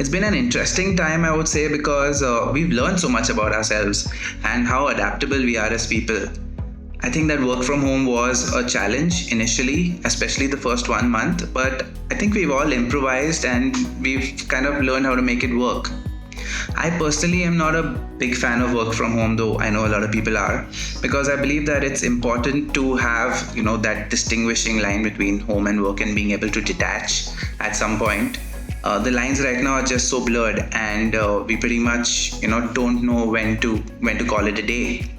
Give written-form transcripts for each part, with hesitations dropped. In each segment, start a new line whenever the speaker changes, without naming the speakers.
It's been an interesting time, I would say, because we've learned so much about ourselves and how adaptable we are as people. I think that work from home was a challenge initially, especially the first 1 month, but I think we've all improvised and we've kind of learned how to make it work. I personally am not a big fan of work from home, though I know a lot of people are, because I believe that it's important to have, that distinguishing line between home and work and being able to detach at some point. The lines right now are just so blurred, and we pretty much, don't know when to call it a day.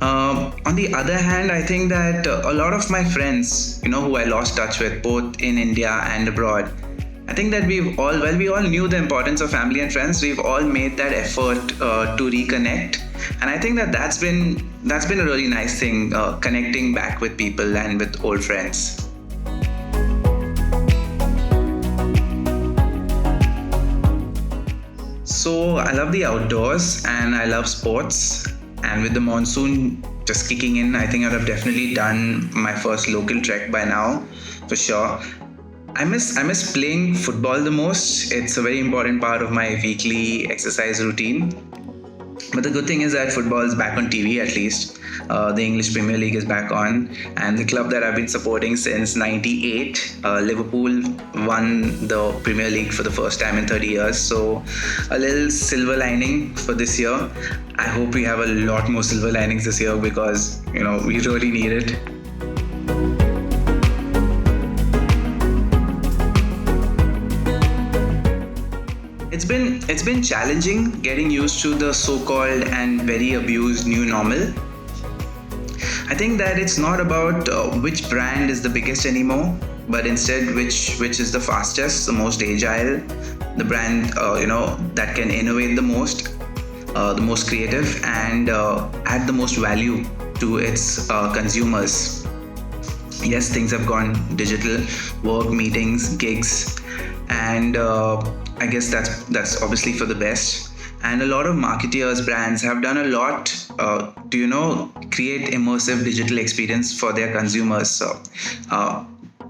On the other hand, I think that a lot of my friends, who I lost touch with both in India and abroad, I think that we all knew the importance of family and friends, we've all made that effort to reconnect, and I think that that's been a really nice thing, connecting back with people and with old friends. So I love the outdoors and I love sports. And with the monsoon just kicking in, I think I'd have definitely done my first local trek by now, for sure. I miss playing football the most. It's a very important part of my weekly exercise routine. But the good thing is that football is back on TV at least. The English Premier League is back on, and the club that I've been supporting since '98, Liverpool, won the Premier League for the first time in 30 years. So a little silver lining for this year. I hope we have a lot more silver linings this year because, we really need it. It's been challenging getting used to the so-called and very abused new normal. I think that it's not about which brand is the biggest anymore, but instead which is the fastest, the most agile, the brand that can innovate the most creative, and add the most value to its consumers. Yes, things have gone digital, work, meetings, gigs, and I guess that's obviously for the best. And a lot of marketeers, brands have done a lot to create immersive digital experience for their consumers. So,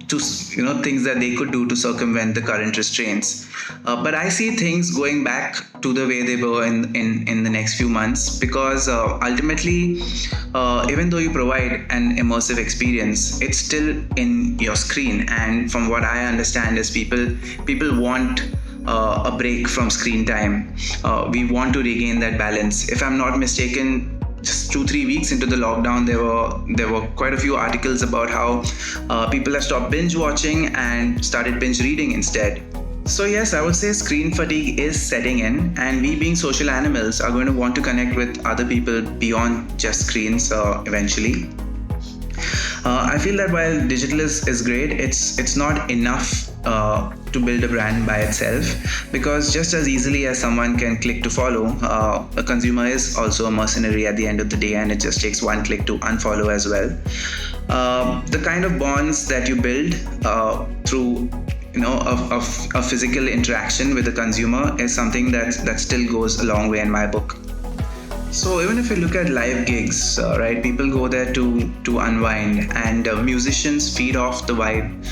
things that they could do to circumvent the current restraints. But I see things going back to the way they were in the next few months, because ultimately, even though you provide an immersive experience, it's still in your screen. And from what I understand is people want a break from screen time. We want to regain that balance. If I'm not mistaken, just 2-3 weeks into the lockdown, there were quite a few articles about how people have stopped binge watching and started binge reading instead. So yes, I would say screen fatigue is setting in, and we being social animals are going to want to connect with other people beyond just screens eventually. I feel that while digital is great, it's not enough to build a brand by itself, because just as easily as someone can click to follow, a consumer is also a mercenary at the end of the day, and it just takes one click to unfollow as well. The kind of bonds that you build through a physical interaction with the consumer is something that still goes a long way in my book. So even if you look at live gigs, right, people go there to unwind, and musicians feed off the vibe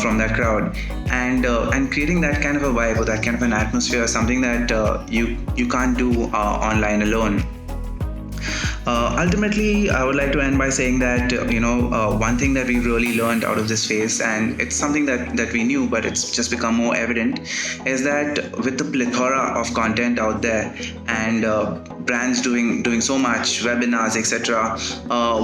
from that crowd, and creating that kind of a vibe or that kind of an atmosphere is something that you can't do online alone. Ultimately, I would like to end by saying that one thing that we've really learned out of this phase, and it's something that we knew, but it's just become more evident, is that with the plethora of content out there and brands doing so much, webinars, etc.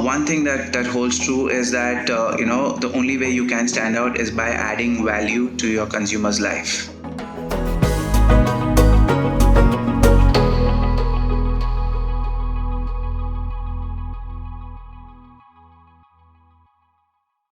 One thing that holds true is that the only way you can stand out is by adding value to your consumer's life.